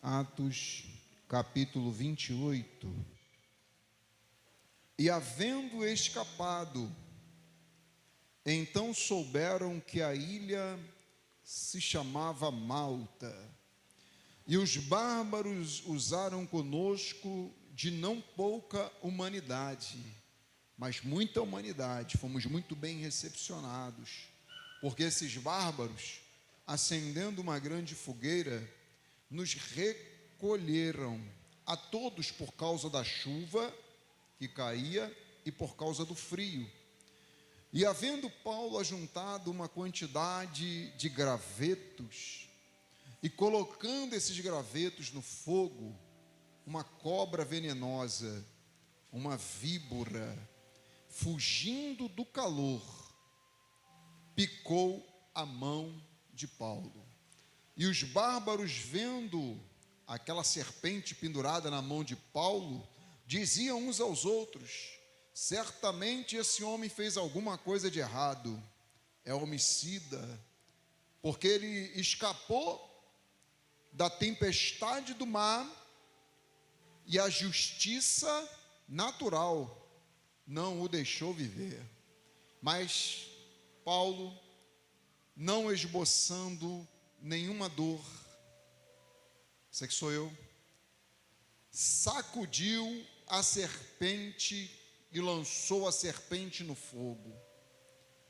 Atos, capítulo 28. E havendo escapado, então souberam que a ilha se chamava Malta, e os bárbaros usaram conosco de não pouca humanidade, mas muita humanidade. Fomos muito bem recepcionados, porque esses bárbaros, acendendo uma grande fogueira, nos recolheram a todos por causa da chuva que caía e por causa do frio. E havendo Paulo ajuntado uma quantidade de gravetos, e colocando esses gravetos no fogo, uma cobra venenosa, uma víbora, fugindo do calor, picou a mão de Paulo. E os bárbaros, vendo aquela serpente pendurada na mão de Paulo, diziam uns aos outros: certamente esse homem fez alguma coisa de errado, é homicida, porque ele escapou da tempestade do mar e a justiça natural não o deixou viver. Mas Paulo, não esboçando nenhuma dor, isso aqui sou eu, sacudiu a serpente e lançou a serpente no fogo,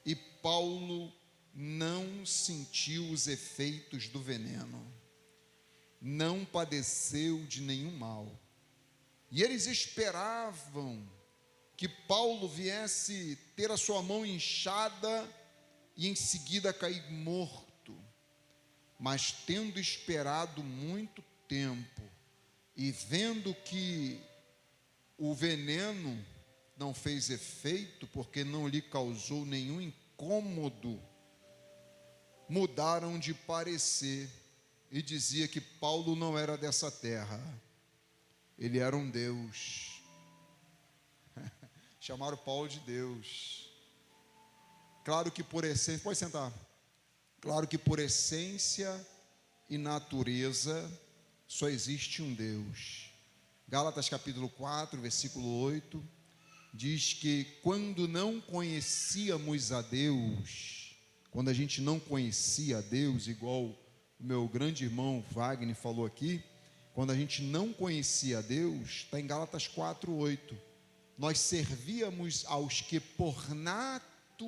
e Paulo não sentiu os efeitos do veneno, não padeceu de nenhum mal. E eles esperavam que Paulo viesse ter a sua mão inchada e em seguida cair morto. Mas tendo esperado muito tempo e vendo que o veneno não fez efeito, porque não lhe causou nenhum incômodo, mudaram de parecer e dizia que Paulo não era dessa terra, ele era um Deus. Chamaram Paulo de Deus. Claro que por essência, pode sentar. Claro que por essência e natureza só existe um Deus. Gálatas capítulo 4, versículo 8, diz que quando não conhecíamos a Deus, quando a gente não conhecia a Deus, igual o meu grande irmão Wagner falou aqui, quando a gente não conhecia a Deus, está em Gálatas 4, 8, nós servíamos aos que por natureza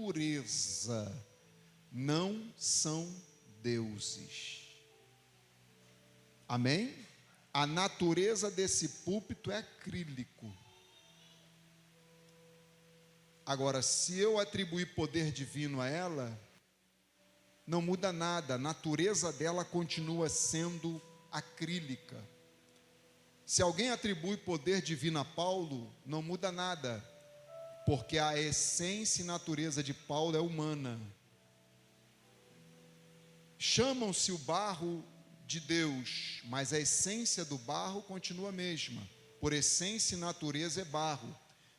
não são deuses. Amém? A natureza desse púlpito é acrílico. Agora, se eu atribuir poder divino a ela, não muda nada, a natureza dela continua sendo acrílica. Se alguém atribui poder divino a Paulo, não muda nada, porque a essência e natureza de Paulo é humana. Chamam-se o barro de Deus, mas a essência do barro continua a mesma. Por essência e natureza é barro,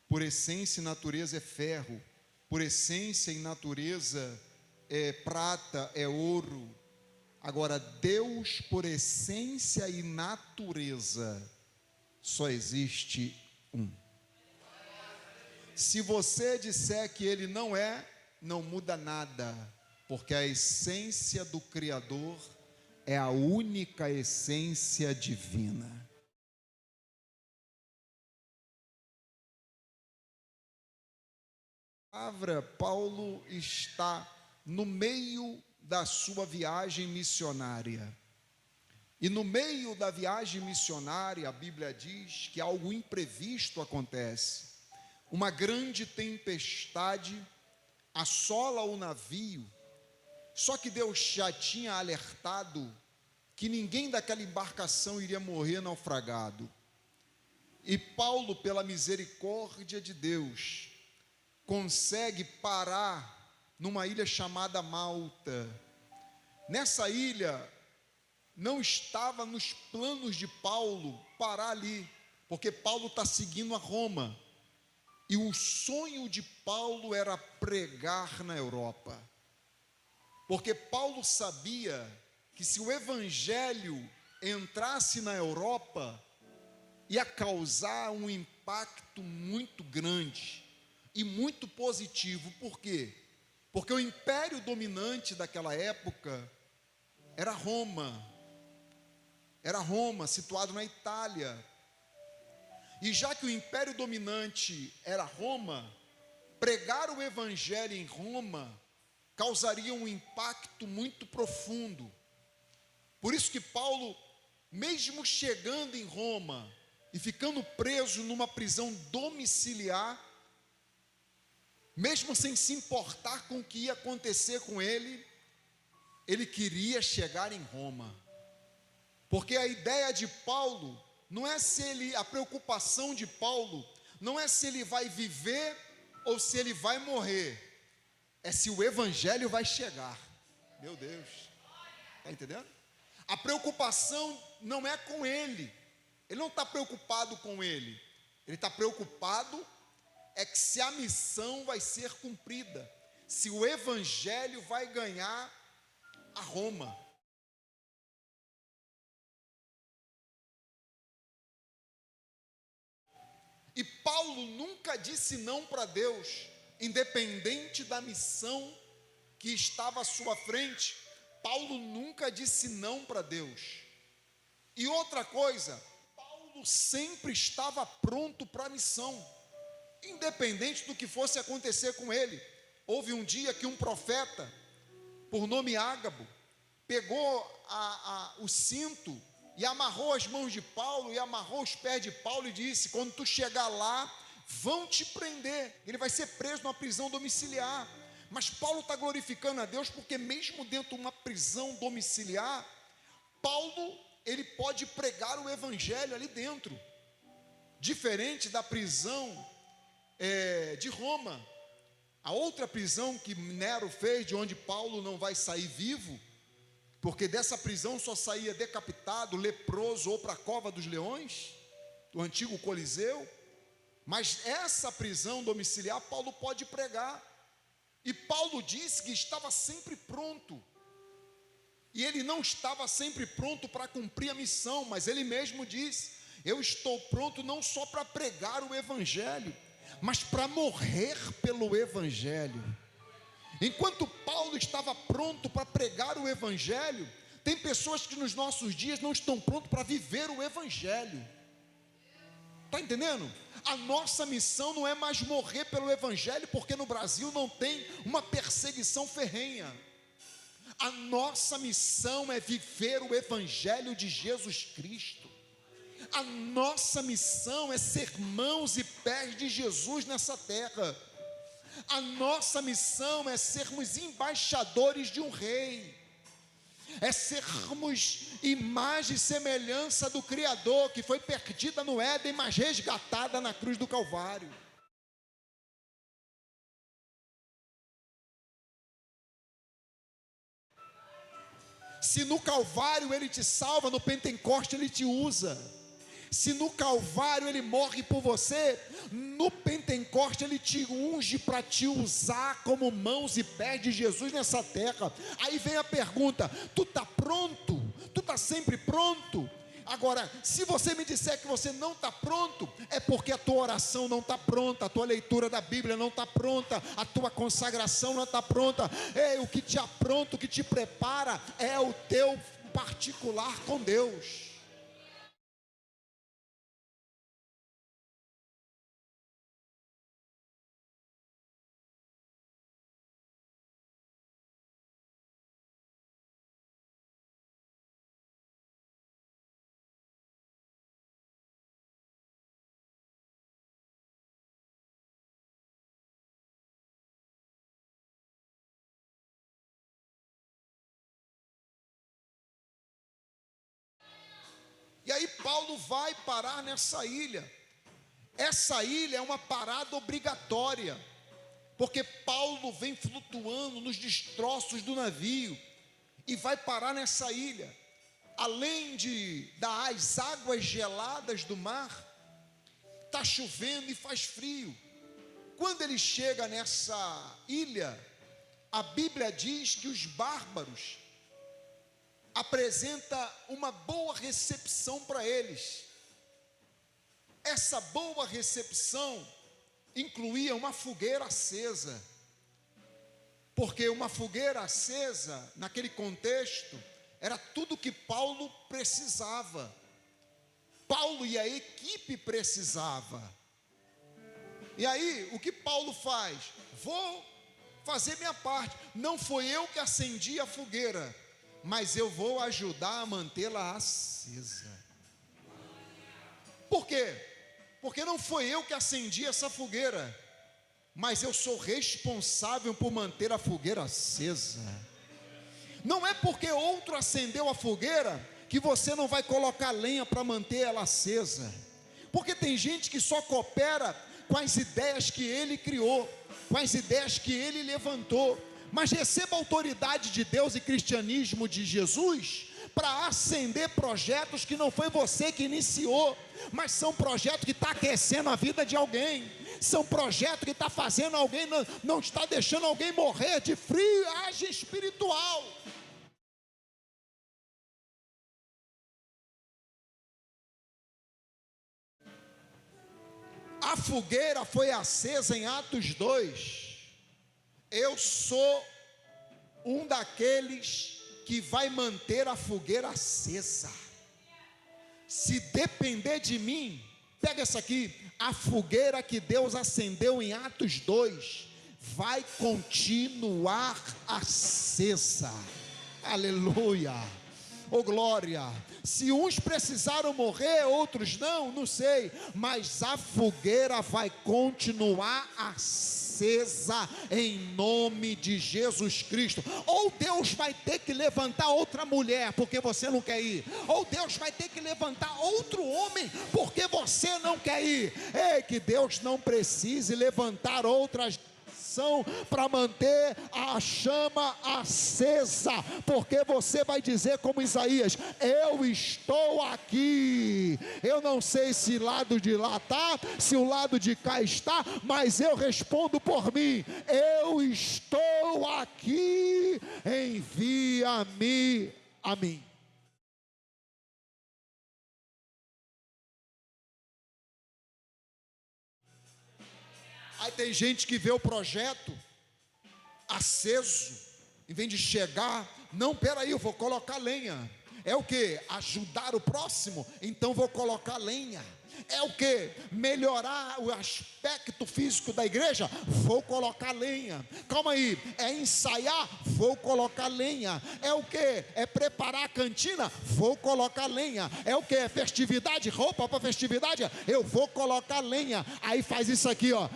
por essência e natureza é ferro, por essência e natureza é prata, é ouro. Agora, Deus, por essência e natureza, só existe um. Se você disser que ele não é, não muda nada, porque a essência do Criador é a única essência divina. A palavra, Paulo está no meio da sua viagem missionária. E no meio da viagem missionária, a Bíblia diz que algo imprevisto acontece. Uma grande tempestade assola o navio. Só que Deus já tinha alertado que ninguém daquela embarcação iria morrer naufragado. E Paulo, pela misericórdia de Deus, consegue parar numa ilha chamada Malta. Nessa ilha, não estava nos planos de Paulo parar ali, porque Paulo está seguindo a Roma. E o sonho de Paulo era pregar na Europa. Porque Paulo sabia que se o evangelho entrasse na Europa, ia causar um impacto muito grande e muito positivo. Por quê? Porque o império dominante daquela época era Roma. Era Roma, situado na Itália. E já que o império dominante era Roma, pregar o evangelho em Roma causaria um impacto muito profundo. Por isso que Paulo, mesmo chegando em Roma e ficando preso numa prisão domiciliar, mesmo sem se importar com o que ia acontecer com ele queria chegar em Roma. Porque a ideia de Paulo não é a preocupação de Paulo não é se ele vai viver ou se ele vai morrer, é se o evangelho vai chegar. Meu Deus, está entendendo? A preocupação não é com ele não está preocupado com ele está preocupado que se a missão vai ser cumprida, se o evangelho vai ganhar a Roma. E Paulo nunca disse não para Deus, independente da missão que estava à sua frente. Paulo nunca disse não para Deus. E outra coisa, Paulo sempre estava pronto para a missão, independente do que fosse acontecer com ele. Houve um dia que um profeta, por nome Ágabo, pegou o cinto e amarrou as mãos de Paulo e amarrou os pés de Paulo e disse: quando tu chegar lá, vão te prender, ele vai ser preso numa prisão domiciliar. Mas Paulo está glorificando a Deus, porque mesmo dentro de uma prisão domiciliar, Paulo, ele pode pregar o evangelho ali dentro, diferente da prisão de Roma. A outra prisão que Nero fez, de onde Paulo não vai sair vivo, porque dessa prisão só saía decapitado, leproso ou para a cova dos leões, do antigo Coliseu. Mas essa prisão domiciliar, Paulo pode pregar. E Paulo disse que estava sempre pronto. E ele não estava sempre pronto para cumprir a missão, mas ele mesmo disse: eu estou pronto não só para pregar o evangelho, mas para morrer pelo evangelho. Enquanto Paulo estava pronto para pregar o evangelho, tem pessoas que nos nossos dias não estão prontos para viver o evangelho. Está entendendo? A nossa missão não é mais morrer pelo evangelho, porque no Brasil não tem uma perseguição ferrenha. A nossa missão é viver o evangelho de Jesus Cristo. A nossa missão é ser mãos e pés de Jesus nessa terra. A nossa missão é sermos embaixadores de um rei, é sermos imagem e semelhança do Criador, que foi perdida no Éden, mas resgatada na cruz do Calvário. Se no Calvário ele te salva, no Pentecoste ele te usa. Se no Calvário ele morre por você, no Pentecoste ele te unge para te usar como mãos e pés de Jesus nessa terra. Aí vem a pergunta: tu está pronto? Tu está sempre pronto? Agora, se você me disser que você não está pronto, é porque a tua oração não está pronta, a tua leitura da Bíblia não está pronta, a tua consagração não está pronta. O que te apronta, o que te prepara é o teu particular com Deus. E aí Paulo vai parar nessa ilha. Essa ilha é uma parada obrigatória, porque Paulo vem flutuando nos destroços do navio e vai parar nessa ilha. Além das águas geladas do mar, está chovendo e faz frio. Quando ele chega nessa ilha, a Bíblia diz que os bárbaros apresenta uma boa recepção para eles. Essa boa recepção incluía uma fogueira acesa, porque uma fogueira acesa, naquele contexto, era tudo que Paulo precisava. Paulo e a equipe precisava. E aí, o que Paulo faz? Vou fazer minha parte. Não foi eu que acendi a fogueira, mas eu vou ajudar a mantê-la acesa. Por quê? Porque não foi eu que acendi essa fogueira, mas eu sou responsável por manter a fogueira acesa. Não é porque outro acendeu a fogueira que você não vai colocar lenha para manter ela acesa. Porque tem gente que só coopera com as ideias que ele criou, com as ideias que ele levantou. Mas receba a autoridade de Deus e cristianismo de Jesus para acender projetos que não foi você que iniciou, mas são projetos que estão aquecendo a vida de alguém, são projetos que estão fazendo alguém, não está deixando alguém morrer de friagem espiritual. A fogueira foi acesa em Atos 2. Eu sou um daqueles que vai manter a fogueira acesa. Se depender de mim, pega essa aqui, a fogueira que Deus acendeu em Atos 2 vai continuar acesa. Aleluia. Oh glória. Se uns precisaram morrer, outros não sei, mas a fogueira vai continuar acesa em nome de Jesus Cristo. Ou Deus vai ter que levantar outra mulher porque você não quer ir, ou Deus vai ter que levantar outro homem porque você não quer ir. Ei, que Deus não precise levantar outras para manter a chama acesa, porque você vai dizer como Isaías: eu estou aqui. Eu não sei se o lado de lá está, se o lado de cá está, mas eu respondo por mim: eu estou aqui, envia-me a mim. Aí tem gente que vê o projeto aceso, em vez de chegar, não, peraí, eu vou colocar lenha. É o que? Ajudar o próximo, então vou colocar lenha. É o que? Melhorar o aspecto físico da igreja, vou colocar lenha. Calma aí, é ensaiar, vou colocar lenha. É o que? É preparar a cantina, vou colocar lenha. É o que? É festividade, roupa para festividade, eu vou colocar lenha. Aí faz isso aqui, ó.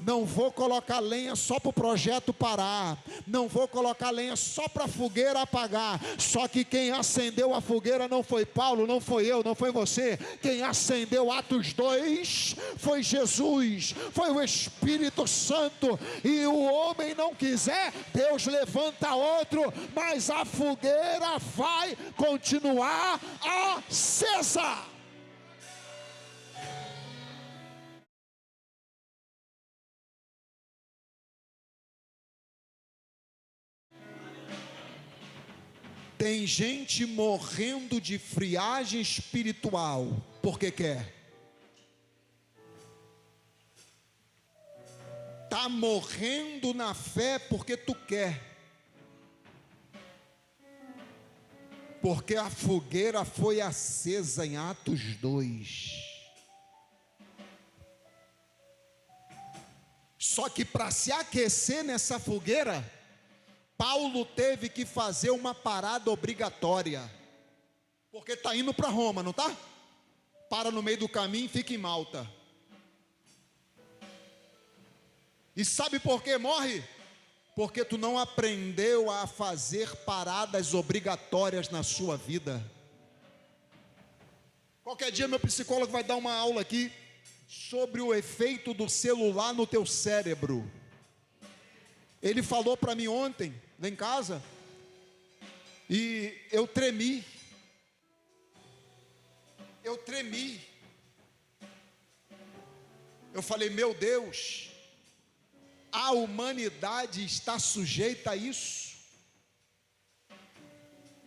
Não vou colocar lenha só para o projeto parar, não vou colocar lenha só para a fogueira apagar. Só que quem acendeu a fogueira não foi Paulo, não foi eu, não foi você. Quem acendeu Atos 2 foi Jesus, foi o Espírito Santo. E o homem não quiser, Deus levanta outro, mas a fogueira vai continuar acesa. Tem gente morrendo de friagem espiritual, porque quer. Está morrendo na fé porque tu quer. Porque a fogueira foi acesa em Atos 2. Só que para se aquecer nessa fogueira, Paulo teve que fazer uma parada obrigatória, porque está indo para Roma, não está? Para no meio do caminho e fica em Malta. E sabe por que morre? Porque tu não aprendeu a fazer paradas obrigatórias na sua vida. Qualquer dia meu psicólogo vai dar uma aula aqui sobre o efeito do celular no teu cérebro. Ele falou para mim ontem, lá em casa, e eu tremi. Eu falei, meu Deus, a humanidade está sujeita a isso.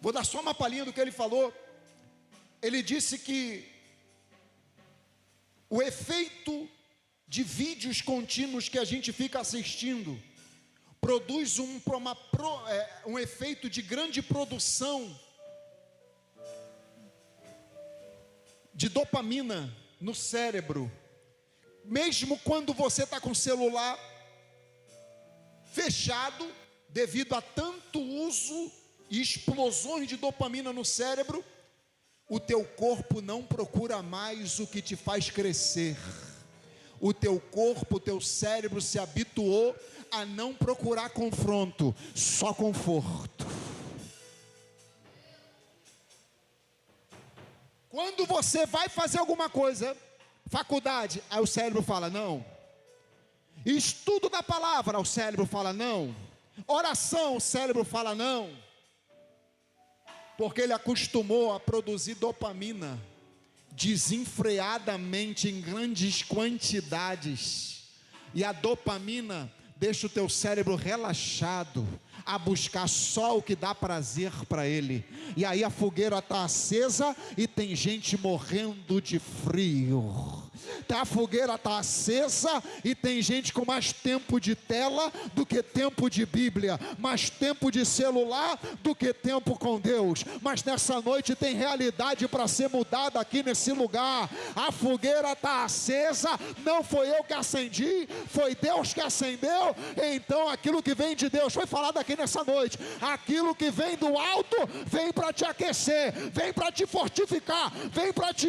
Vou dar só uma palhinha do que ele falou. Ele disse que o efeito de vídeos contínuos que a gente fica assistindo produz um efeito de grande produção de dopamina no cérebro. Mesmo quando você está com o celular fechado, devido a tanto uso e explosões de dopamina no cérebro, o teu corpo não procura mais o que te faz crescer. O teu corpo, o teu cérebro se habituou a não procurar confronto, só conforto. Quando você vai fazer alguma coisa, faculdade, aí o cérebro fala não. Estudo da palavra, o cérebro fala não. Oração, o cérebro fala não. Porque ele acostumou a produzir dopamina desenfreadamente em grandes quantidades. E a dopamina deixa o teu cérebro relaxado a buscar só o que dá prazer para ele. E aí a fogueira está acesa e tem gente morrendo de frio. A fogueira está acesa e tem gente com mais tempo de tela do que tempo de Bíblia, mais tempo de celular do que tempo com Deus. Mas nessa noite tem realidade para ser mudada aqui nesse lugar. A fogueira está acesa, não foi eu que acendi, foi Deus que acendeu. Então aquilo que vem de Deus, foi falado aqui nessa noite, aquilo que vem do alto, vem para te aquecer, vem para te fortificar, vem para te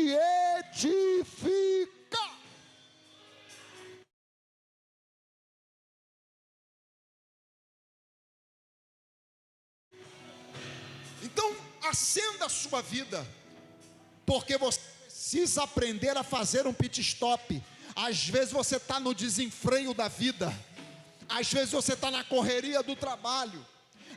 edificar. Então, acenda a sua vida, porque você precisa aprender a fazer um pit stop. Às vezes você está no desenfreio da vida, às vezes você está na correria do trabalho,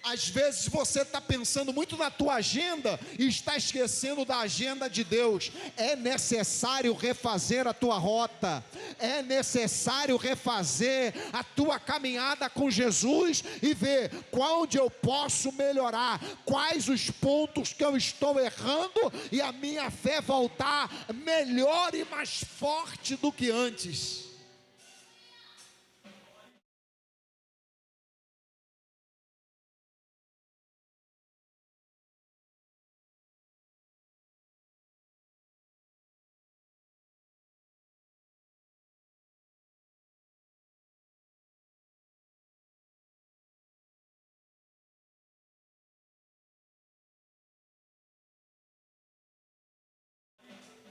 às vezes você está pensando muito na tua agenda e está esquecendo da agenda de Deus. É necessário refazer a tua rota, é necessário refazer a tua caminhada com Jesus e ver onde eu posso melhorar, quais os pontos que eu estou errando e a minha fé voltar melhor e mais forte do que antes.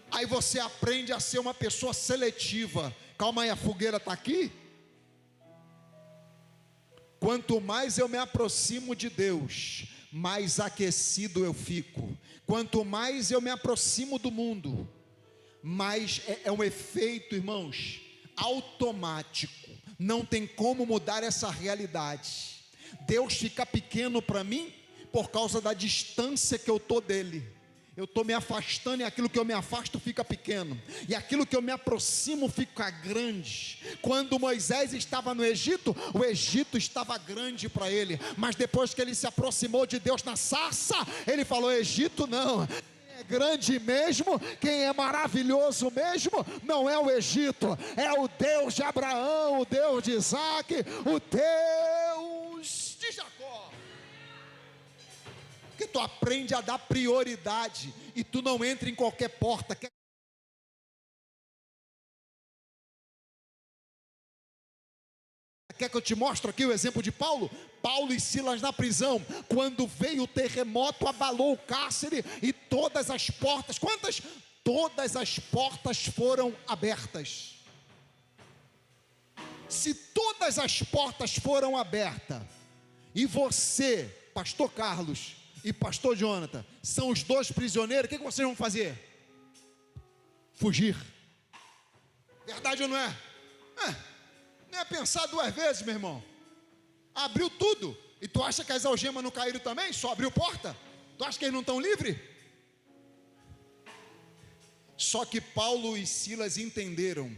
Aí você aprende a ser uma pessoa seletiva. Calma aí, a fogueira está aqui? Quanto mais eu me aproximo de Deus, mais aquecido eu fico. Quanto mais eu me aproximo do mundo, mais é um efeito, irmãos, automático. Não tem como mudar essa realidade. Deus fica pequeno para mim por causa da distância que eu estou dele. Eu estou me afastando e aquilo que eu me afasto fica pequeno, e aquilo que eu me aproximo fica grande. Quando Moisés estava no Egito, o Egito estava grande para ele, mas depois que ele se aproximou de Deus na sarça, ele falou: Egito não, é grande mesmo, quem é maravilhoso mesmo, não é o Egito, é o Deus de Abraão, o Deus de Isaac, o Deus de Jacó. Porque tu aprende a dar prioridade e tu não entra em qualquer porta. Quer que eu te mostre aqui o exemplo de Paulo? Paulo e Silas na prisão, quando veio o terremoto, abalou o cárcere e todas as portas, quantas? Todas as portas foram abertas. Se todas as portas foram abertas, e você, pastor Carlos e pastor Jonathan, são os dois prisioneiros, o que vocês vão fazer? Fugir. Verdade ou não é? Não é pensar duas vezes, meu irmão. Abriu tudo, e tu acha que as algemas não caíram também? Só abriu porta? Tu acha que eles não estão livres? Só que Paulo e Silas entenderam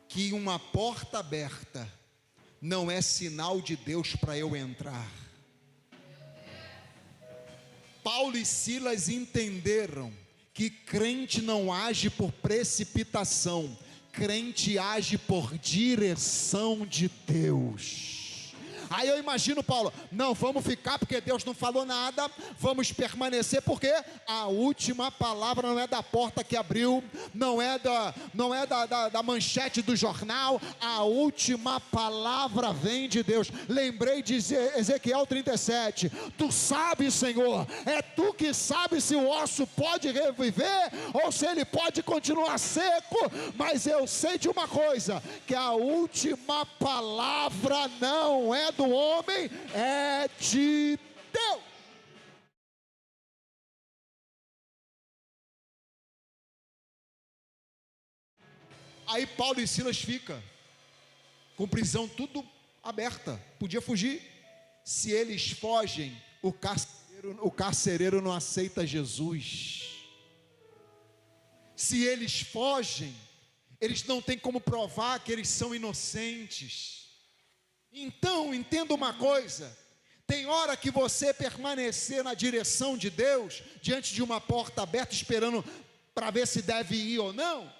que uma porta aberta não é sinal de Deus para eu entrar. Paulo e Silas entenderam que crente não age por precipitação, crente age por direção de Deus. Aí eu imagino Paulo, não, vamos ficar porque Deus não falou nada, vamos permanecer porque a última palavra não é da porta que abriu, não é da manchete do jornal, a última palavra vem de Deus. Lembrei de Ezequiel 37, tu sabes, Senhor, é tu que sabes se o osso pode reviver ou se ele pode continuar seco, mas eu sei de uma coisa, que a última palavra não é do homem, é de Deus. Aí Paulo e Silas ficam com prisão tudo aberta, podia fugir. Se eles fogem, o carcereiro não aceita Jesus. Se eles fogem, eles não têm como provar que eles são inocentes. Então, entenda uma coisa, tem hora que você permanecer na direção de Deus, diante de uma porta aberta, esperando para ver se deve ir ou não,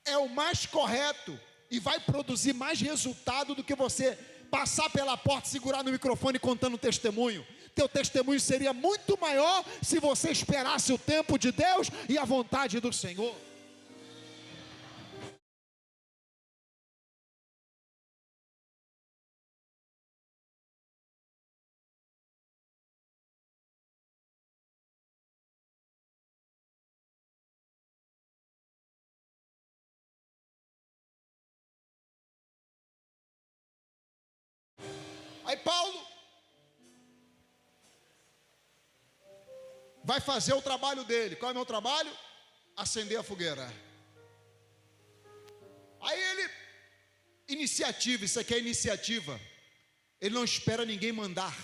é o mais correto, e vai produzir mais resultado do que você passar pela porta, segurar no microfone contando testemunho. Teu testemunho seria muito maior, se você esperasse o tempo de Deus e a vontade do Senhor. Aí Paulo vai fazer o trabalho dele. Qual é o meu trabalho? Acender a fogueira. Aí ele, iniciativa, isso aqui é iniciativa. Ele não espera ninguém mandar.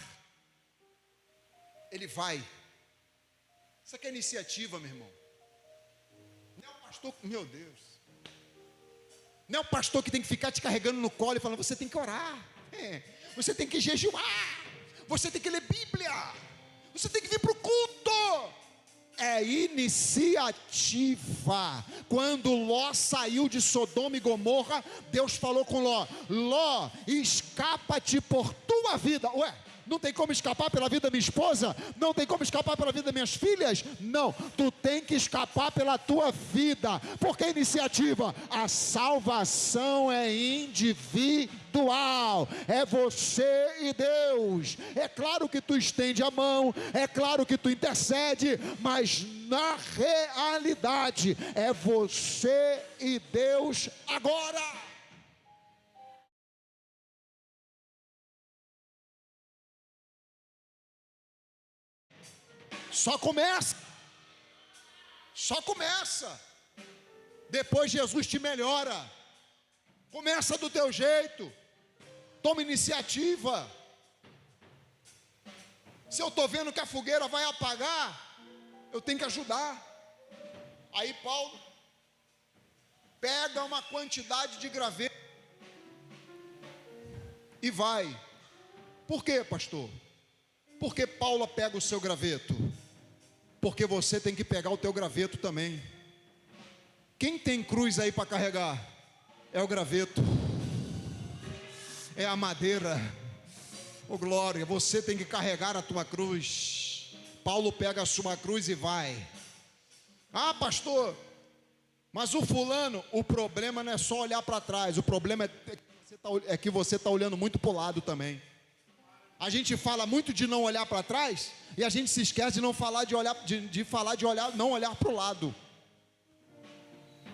Ele vai. Isso aqui é iniciativa, meu irmão. Não é o pastor, meu Deus. Não é o pastor que tem que ficar te carregando no colo e falando, você tem que orar. Você tem que jejuar, você tem que ler Bíblia, você tem que vir para o culto. É iniciativa. Quando Ló saiu de Sodoma e Gomorra, Deus falou com Ló: Ló, escapa-te por tua vida. Ué, não tem como escapar pela vida da minha esposa? Não tem como escapar pela vida das minhas filhas? Não, tu tem que escapar pela tua vida. Porque iniciativa? A salvação é individual, é você e Deus. É claro que tu estende a mão, é claro que tu intercede, mas na realidade é você e Deus agora. Só começa. Depois Jesus te melhora. Começa do teu jeito. Toma iniciativa. Se eu estou vendo que a fogueira vai apagar, eu tenho que ajudar. Aí Paulo pega uma quantidade de graveto e vai. Por quê, pastor? Por que Paulo pega o seu graveto? Porque você tem que pegar o teu graveto também. Quem tem cruz aí para carregar? É o graveto, é a madeira. Oh glória, você tem que carregar a tua cruz. Paulo pega a sua cruz e vai. Ah, pastor, mas o fulano, o problema não é só olhar para trás, o problema é que você está olhando muito para o lado também. A gente fala muito de não olhar para trás e a gente se esquece de não falar de olhar, não olhar para o lado.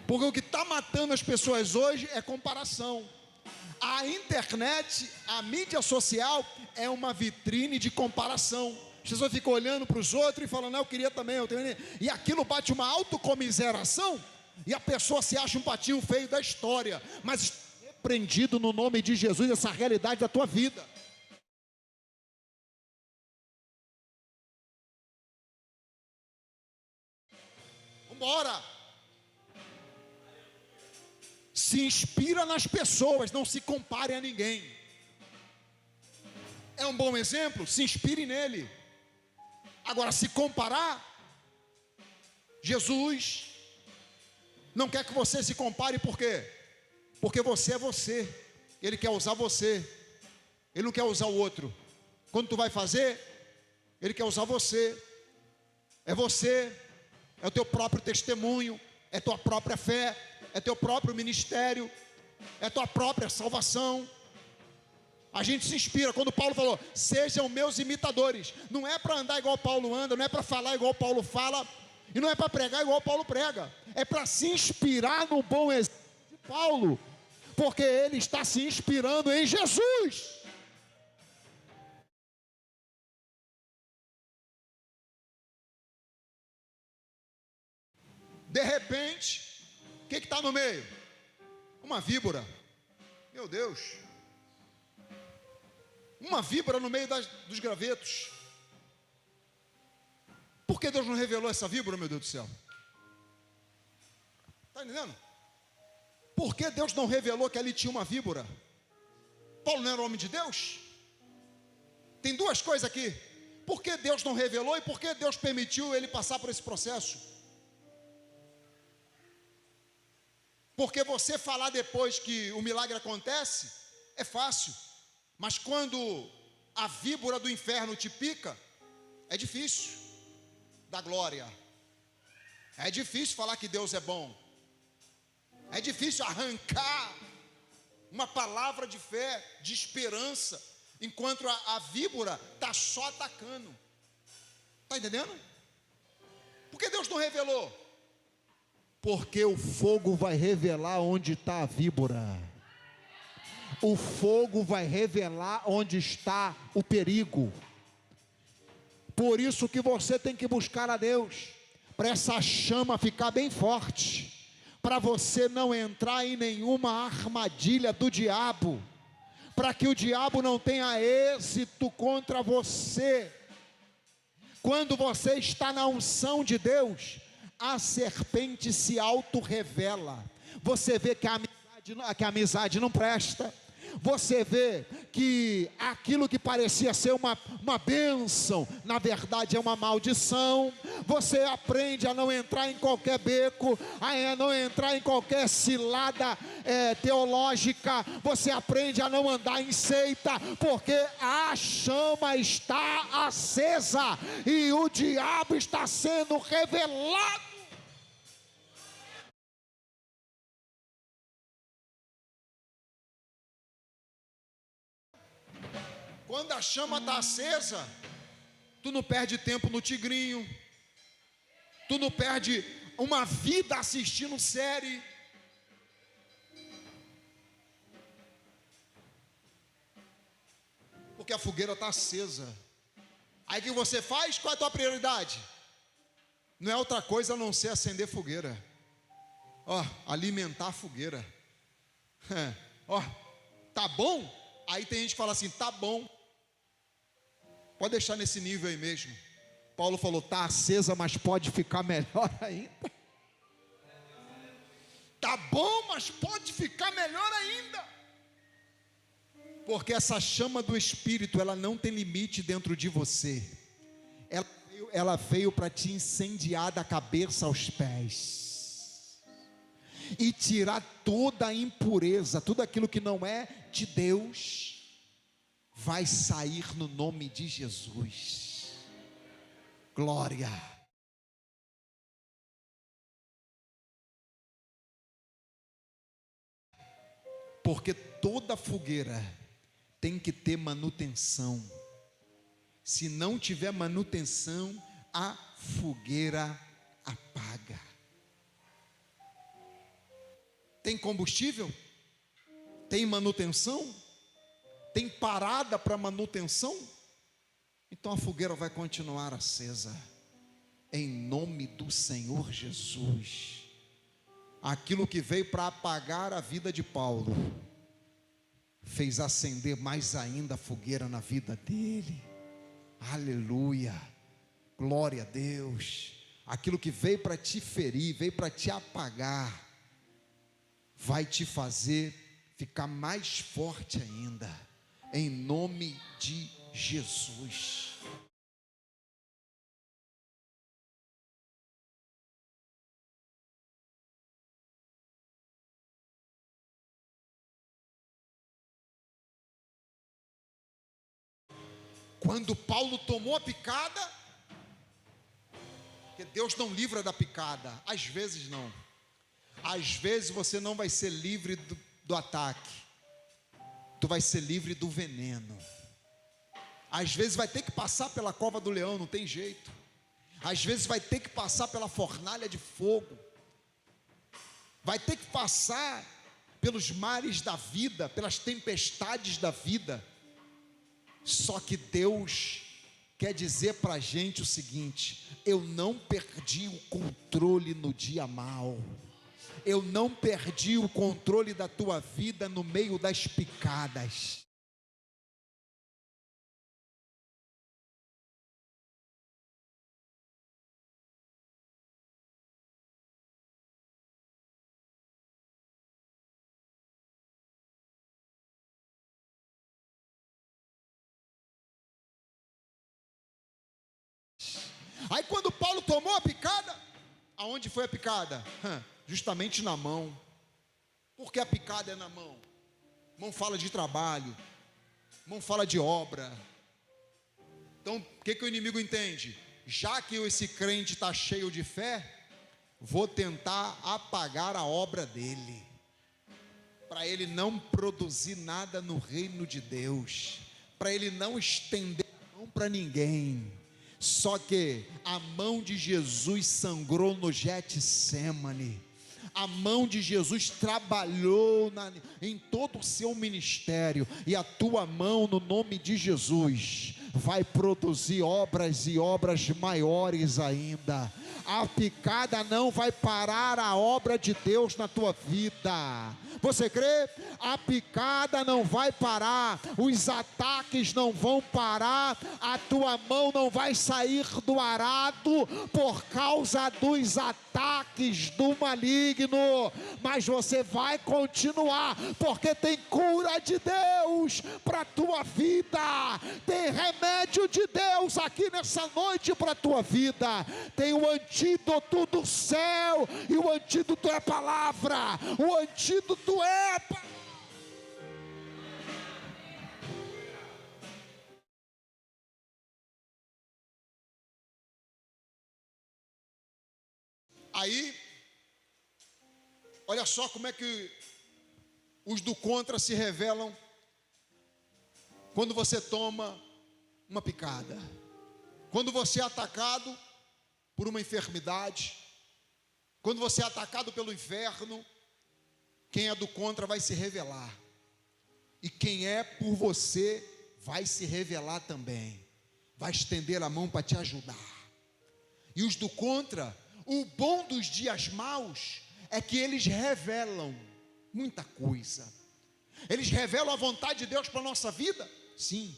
Porque o que está matando as pessoas hoje é comparação. A internet, a mídia social é uma vitrine de comparação. As pessoas ficam olhando para os outros e falando, não, eu queria também, eu tenho. E aquilo bate uma autocomiseração e a pessoa se acha um patinho feio da história. Mas repreendido no nome de Jesus essa realidade da tua vida. Vambora. Se inspira nas pessoas, não se compare a ninguém. É um bom exemplo? Se inspire nele. Agora, se comparar, Jesus não quer que você se compare, por quê? Porque você é você, Ele quer usar você, Ele não quer usar o outro. Quando tu vai fazer, Ele quer usar você, é o teu próprio testemunho, é tua própria fé, é teu próprio ministério, é tua própria salvação. A gente se inspira, quando Paulo falou, sejam meus imitadores, não é para andar igual Paulo anda, não é para falar igual Paulo fala, e não é para pregar igual Paulo prega, é para se inspirar no bom exemplo de Paulo, porque ele está se inspirando em Jesus. De repente, o que está no meio? Uma víbora. Meu Deus. Uma víbora no meio dos gravetos. Por que Deus não revelou essa víbora, meu Deus do céu? Está entendendo? Por que Deus não revelou que ali tinha uma víbora? Paulo não era homem de Deus? Tem duas coisas aqui. Por que Deus não revelou e por que Deus permitiu ele passar por esse processo? Porque você falar depois que o milagre acontece, é fácil. Mas quando a víbora do inferno te pica, é difícil dar glória. É difícil falar que Deus é bom. É difícil arrancar uma palavra de fé, de esperança, enquanto a víbora está só atacando. Está entendendo? Por que Deus não revelou? Porque o fogo vai revelar onde está a víbora. O fogo vai revelar onde está o perigo. Por isso que você tem que buscar a Deus, para essa chama ficar bem forte, para você não entrar em nenhuma armadilha do diabo, para que o diabo não tenha êxito contra você. Quando você está na unção de Deus, a serpente se auto-revela. Você vê que a amizade não presta. Você vê que aquilo que parecia ser uma bênção, na verdade é uma maldição. Você aprende a não entrar em qualquer beco, a não entrar em qualquer cilada teológica. Você aprende a não andar em seita, porque a chama está acesa e o diabo está sendo revelado. Quando a chama está acesa, tu não perde tempo no tigrinho, tu não perde uma vida assistindo série. Porque a fogueira está acesa. Aí o que você faz? Qual é a tua prioridade? Não é outra coisa a não ser acender fogueira. Alimentar a fogueira. Tá bom? Aí tem gente que fala assim, tá bom. Pode deixar nesse nível aí mesmo. Paulo falou, tá acesa, mas pode ficar melhor ainda. Tá bom, mas pode ficar melhor ainda. Porque essa chama do Espírito, ela não tem limite dentro de você. Ela veio para te incendiar da cabeça aos pés. E tirar toda a impureza, tudo aquilo que não é de Deus, vai sair no nome de Jesus. Glória. Porque toda fogueira tem que ter manutenção. Se não tiver manutenção, a fogueira apaga. Tem combustível? Tem manutenção? Tem parada para manutenção? Então a fogueira vai continuar acesa, em nome do Senhor Jesus. Aquilo que veio para apagar a vida de Paulo, fez acender mais ainda a fogueira na vida dele. Aleluia, glória a Deus. Aquilo que veio para te ferir, veio para te apagar, vai te fazer ficar mais forte ainda, em nome de Jesus. Quando Paulo tomou a picada, porque Deus não livra da picada, às vezes não. Às vezes você não vai ser livre do ataque, tu vai ser livre do veneno. Às vezes vai ter que passar pela cova do leão, não tem jeito. Às vezes vai ter que passar pela fornalha de fogo, vai ter que passar pelos mares da vida, pelas tempestades da vida. Só que Deus quer dizer para a gente o seguinte: eu não perdi o controle no dia mau, eu não perdi o controle da tua vida no meio das picadas. Aí quando Paulo tomou a picada, aonde foi a picada? Justamente na mão. Porque a picada é na mão. Mão fala de trabalho, mão fala de obra. Então o que o inimigo entende? Já que esse crente está cheio de fé, vou tentar apagar a obra dele, para ele não produzir nada no reino de Deus, para ele não estender a mão para ninguém. Só que a mão de Jesus sangrou no Getsemane. A mão de Jesus trabalhou em todo o seu ministério. E a tua mão, no nome de Jesus, vai produzir obras e obras maiores ainda. A picada não vai parar a obra de Deus na tua vida. Você crê? A picada não vai parar, os ataques não vão parar, a tua mão não vai sair do arado por causa dos ataques do maligno, mas você vai continuar, porque tem cura de Deus para a tua vida, tem remédio de Deus aqui nessa noite para a tua vida, tem o antídoto do céu, e o antídoto é a palavra, o antídoto é a palavra. Aí, olha só como é que os do contra se revelam quando você toma uma picada, quando você é atacado por uma enfermidade, quando você é atacado pelo inferno. Quem é do contra vai se revelar, e quem é por você vai se revelar também, vai estender a mão para te ajudar. E os do contra, o bom dos dias maus é que eles revelam muita coisa. Eles revelam a vontade de Deus para a nossa vida, sim,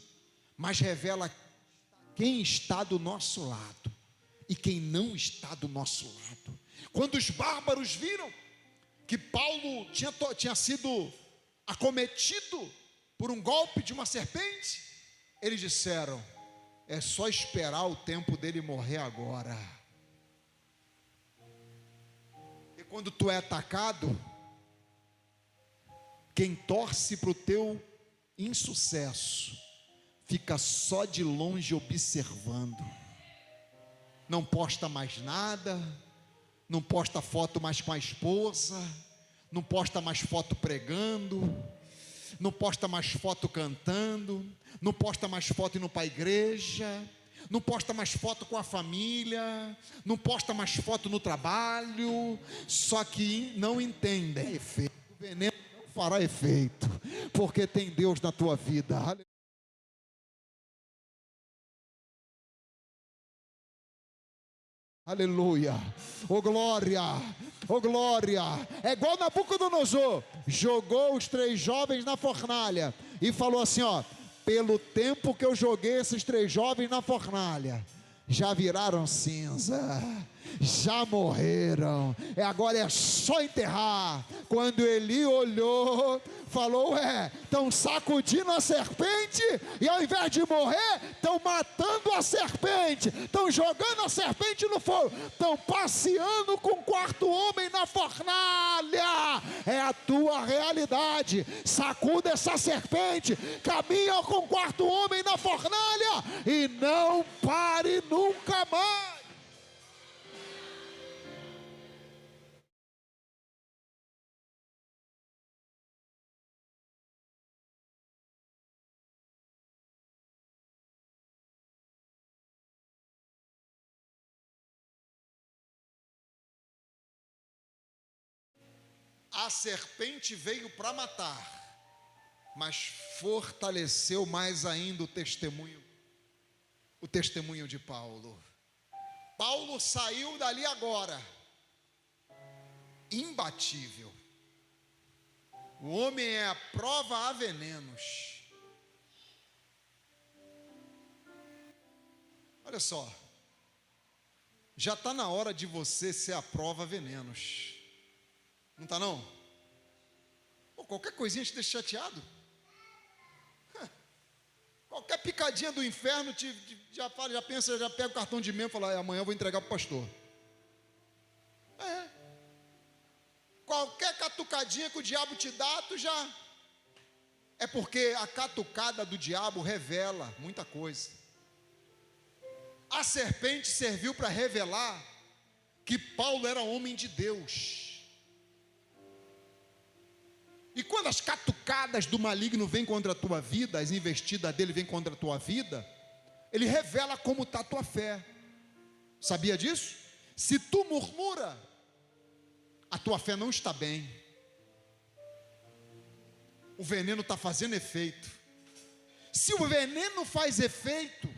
mas revela quem está do nosso lado e quem não está do nosso lado. Quando os bárbaros viram que Paulo tinha sido acometido por um golpe de uma serpente, eles disseram: é só esperar o tempo dele morrer agora. E quando tu é atacado, quem torce para o teu insucesso fica só de longe observando, não posta mais nada, não posta foto mais com a esposa, não posta mais foto pregando, não posta mais foto cantando, não posta mais foto indo para a igreja, não posta mais foto com a família, não posta mais foto no trabalho. Só que não entendem, o veneno não fará efeito, porque tem Deus na tua vida. Aleluia, oh glória, oh glória. É igual Nabucodonosor, jogou os 3 jovens na fornalha e falou assim: ó, pelo tempo que eu joguei esses 3 jovens na fornalha, já viraram cinza, já morreram, agora é só enterrar. Quando Eli olhou, Falou, estão sacudindo a serpente e ao invés de morrer, estão matando a serpente, estão jogando a serpente no fogo, estão passeando com o quarto homem na fornalha. É a tua realidade. Sacuda essa serpente, caminha com o quarto homem na fornalha e não pare nunca mais. A serpente veio para matar, mas fortaleceu mais ainda o testemunho de Paulo. Paulo saiu dali agora, imbatível. O homem é a prova a venenos. Olha só, já está na hora de você ser a prova a venenos. Não está não? Pô, qualquer coisinha te deixa chateado. Qualquer picadinha do inferno já pensa, já pega o cartão de membro e fala, amanhã eu vou entregar para o pastor. Qualquer catucadinha que o diabo te dá, tu já... É porque a catucada do diabo revela muita coisa. A serpente serviu para revelar que Paulo era homem de Deus. E quando as catucadas do maligno vêm contra a tua vida, as investidas dele vêm contra a tua vida, ele revela como está a tua fé. Sabia disso? Se tu murmura, a tua fé não está bem. O veneno está fazendo efeito. Se o veneno faz efeito,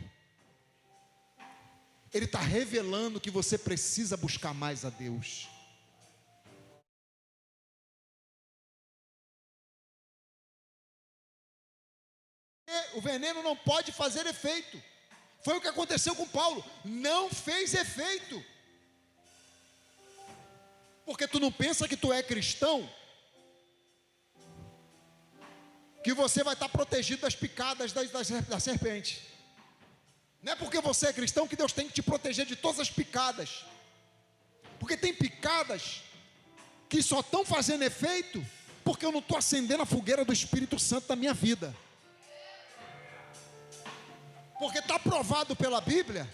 ele está revelando que você precisa buscar mais a Deus. O veneno não pode fazer efeito. Foi o que aconteceu com Paulo. Não fez efeito. Porque tu não pensa que tu é cristão, que você vai estar protegido das picadas da serpente. Não é porque você é cristão que Deus tem que te proteger de todas as picadas. Porque tem picadas que só estão fazendo efeito porque eu não estou acendendo a fogueira do Espírito Santo na minha vida. Porque está provado pela Bíblia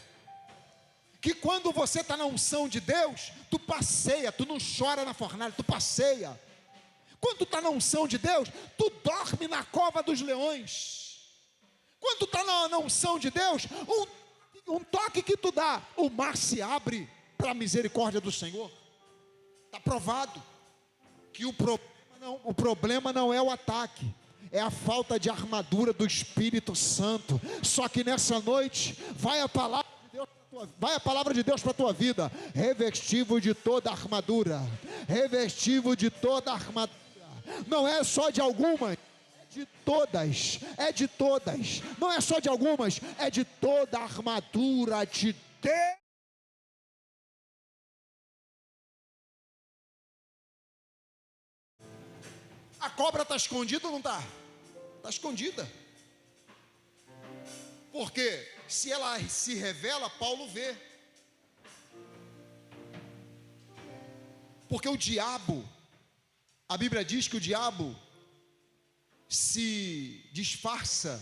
que quando você está na unção de Deus, tu passeia, tu não chora na fornalha, tu passeia. Quando tu está na unção de Deus, tu dorme na cova dos leões. Quando tu está na unção de Deus, um toque que tu dá, o mar se abre para a misericórdia do Senhor. Está provado que o problema não é o ataque, é a falta de armadura do Espírito Santo. Só que nessa noite vai a palavra de Deus para a tua vida. Revesti-vos de toda a armadura. Revesti-vos de toda a armadura. Não é só de algumas, é de todas. É de todas. Não é só de algumas, é de toda a armadura de Deus. A cobra está escondida ou não está? Está escondida. Porque se ela se revela, Paulo vê. Porque o diabo, a Bíblia diz que o diabo se disfarça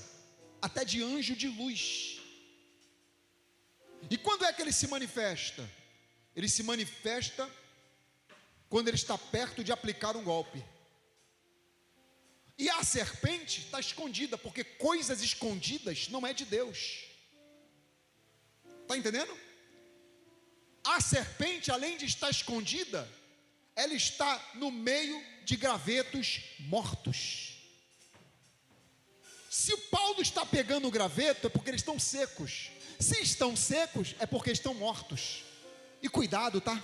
até de anjo de luz. E quando é que ele se manifesta? Ele se manifesta quando ele está perto de aplicar um golpe. E a serpente está escondida, porque coisas escondidas não é de Deus. Está entendendo? A serpente, além de estar escondida, ela está no meio de gravetos mortos. Se o Paulo está pegando o graveto, é porque eles estão secos. Se estão secos, é porque estão mortos. E cuidado, tá?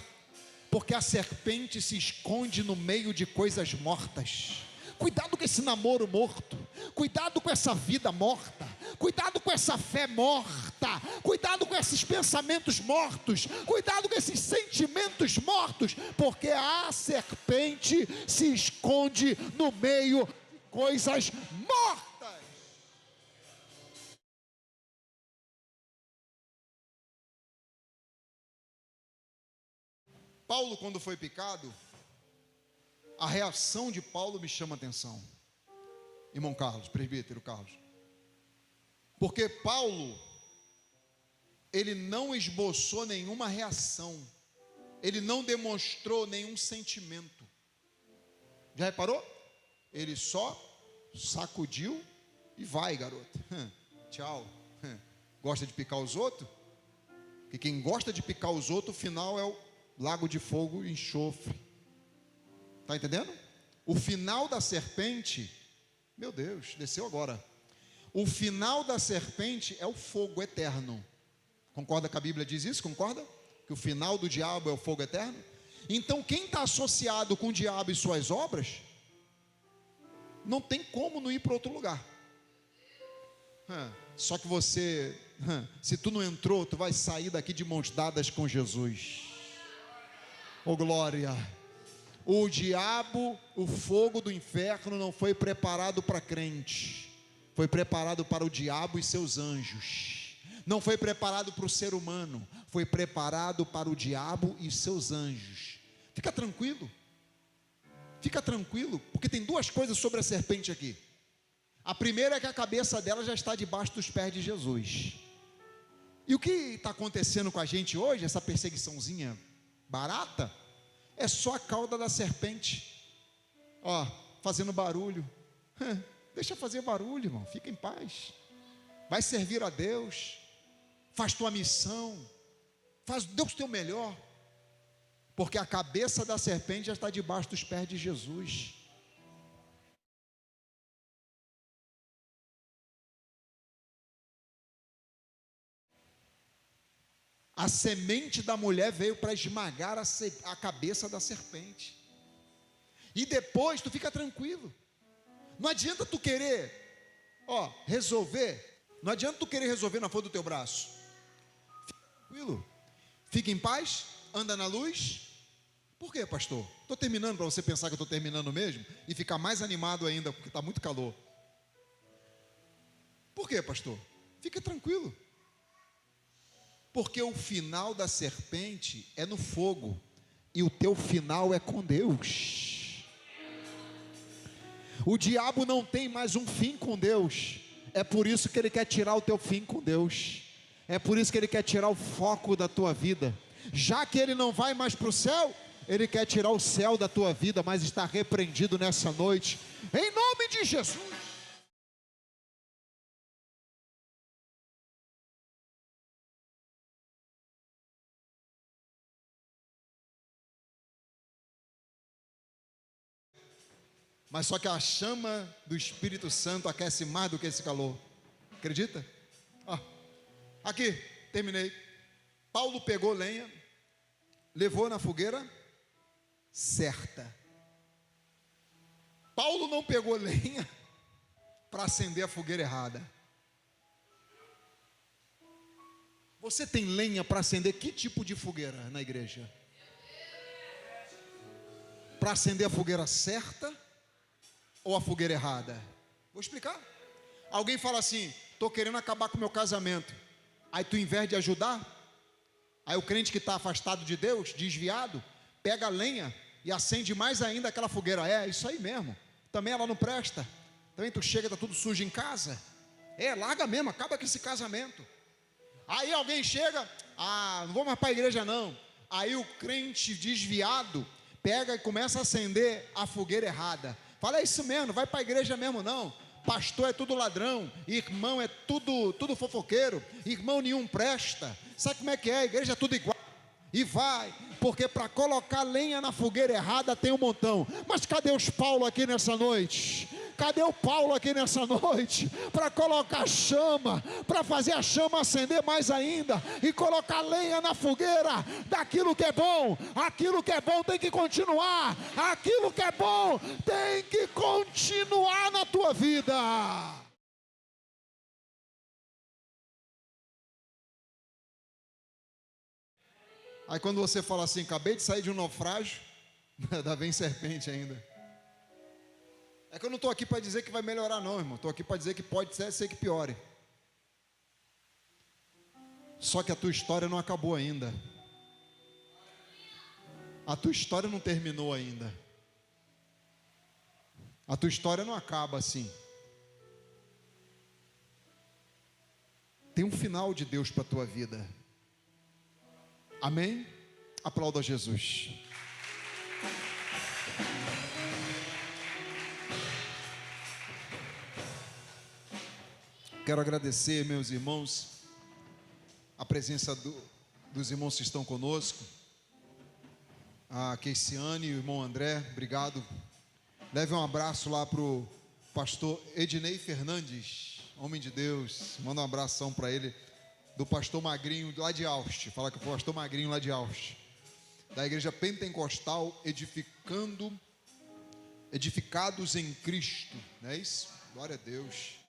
Porque a serpente se esconde no meio de coisas mortas. Cuidado com esse namoro morto. Cuidado com essa vida morta. Cuidado com essa fé morta. Cuidado com esses pensamentos mortos. Cuidado com esses sentimentos mortos. Porque a serpente se esconde no meio de coisas mortas. Paulo, quando foi picado, a reação de Paulo me chama a atenção. Irmão Carlos, presbítero Carlos. Porque Paulo, ele não esboçou nenhuma reação. Ele não demonstrou nenhum sentimento. Já reparou? Ele só sacudiu e vai, garoto. Tchau. Gosta de picar os outros? Porque quem gosta de picar os outros, o final é o lago de fogo e enxofre. Está entendendo? O final da serpente, meu Deus, desceu agora. O final da serpente é o fogo eterno. Concorda que a Bíblia diz isso? Concorda? Que o final do diabo é o fogo eterno? Então quem está associado com o diabo e suas obras, não tem como não ir para outro lugar. Só que você, se tu não entrou, tu vai sair daqui de mãos dadas com Jesus. Oh glória! O diabo, o fogo do inferno não foi preparado para crente, foi preparado para o diabo e seus anjos. Não foi preparado para o ser humano, foi preparado para o diabo e seus anjos. Fica tranquilo, porque tem duas coisas sobre a serpente aqui. A primeira é que a cabeça dela já está debaixo dos pés de Jesus. E o que está acontecendo com a gente hoje, essa perseguiçãozinha barata, é só a cauda da serpente, ó, fazendo barulho. Deixa fazer barulho, irmão, fica em paz. Vai servir a Deus, faz tua missão, faz Deus teu melhor, porque a cabeça da serpente já está debaixo dos pés de Jesus. A semente da mulher veio para esmagar a cabeça da serpente. E depois tu fica tranquilo. Não adianta tu querer, resolver. Não adianta tu querer resolver na flor do teu braço. Fica tranquilo. Fica em paz, anda na luz. Por quê, pastor? Estou terminando para você pensar que eu estou terminando mesmo e ficar mais animado ainda, porque está muito calor. Por quê, pastor? Fica tranquilo. Porque o final da serpente é no fogo, e o teu final é com Deus. O diabo não tem mais um fim com Deus, é por isso que ele quer tirar o teu fim com Deus, é por isso que ele quer tirar o foco da tua vida. Já que ele não vai mais para o céu, ele quer tirar o céu da tua vida, mas está repreendido nessa noite, em nome de Jesus. Mas só que a chama do Espírito Santo aquece mais do que esse calor. Acredita? Aqui, terminei. Paulo pegou lenha, levou na fogueira certa. Paulo não pegou lenha para acender a fogueira errada. Você tem lenha para acender que tipo de fogueira na igreja? Para acender a fogueira certa ou a fogueira errada? Vou explicar. Alguém fala assim: estou querendo acabar com o meu casamento. Aí tu, em vez de ajudar, aí o crente que está afastado de Deus, desviado, pega a lenha e acende mais ainda aquela fogueira. É isso aí mesmo, também ela não presta. Também tu chega, está tudo sujo em casa. Larga mesmo, acaba com esse casamento. Aí alguém chega: não vou mais para a igreja não. Aí o crente desviado pega e começa a acender a fogueira errada. Fala: é isso mesmo, não vai para a igreja mesmo não. Pastor é tudo ladrão, irmão é tudo fofoqueiro, irmão nenhum presta. Sabe como é que é? A igreja é tudo igual. E vai, porque para colocar lenha na fogueira errada tem um montão. Mas cadê os Paulo aqui nessa noite? Cadê o Paulo aqui nessa noite? Para colocar chama, para fazer a chama acender mais ainda e colocar lenha na fogueira daquilo que é bom. Aquilo que é bom tem que continuar. Aquilo que é bom tem que continuar na tua vida. Aí quando você fala assim: acabei de sair de um naufrágio, ainda vem serpente ainda. É que eu não estou aqui para dizer que vai melhorar não, irmão. Estou aqui para dizer que pode ser que piore. Só que a tua história não acabou ainda. A tua história não terminou ainda. A tua história não acaba assim. Tem um final de Deus para a tua vida. Amém? Aplauda Jesus. Quero agradecer, meus irmãos, a presença dos irmãos que estão conosco. A Keiciane e o irmão André, obrigado. Leve um abraço lá para o pastor Ednei Fernandes, homem de Deus. Manda um abração para ele, do pastor Magrinho lá de Aust. Fala que é o pastor Magrinho lá de Aust, da igreja pentecostal, edificados em Cristo. Não é isso? Glória a Deus.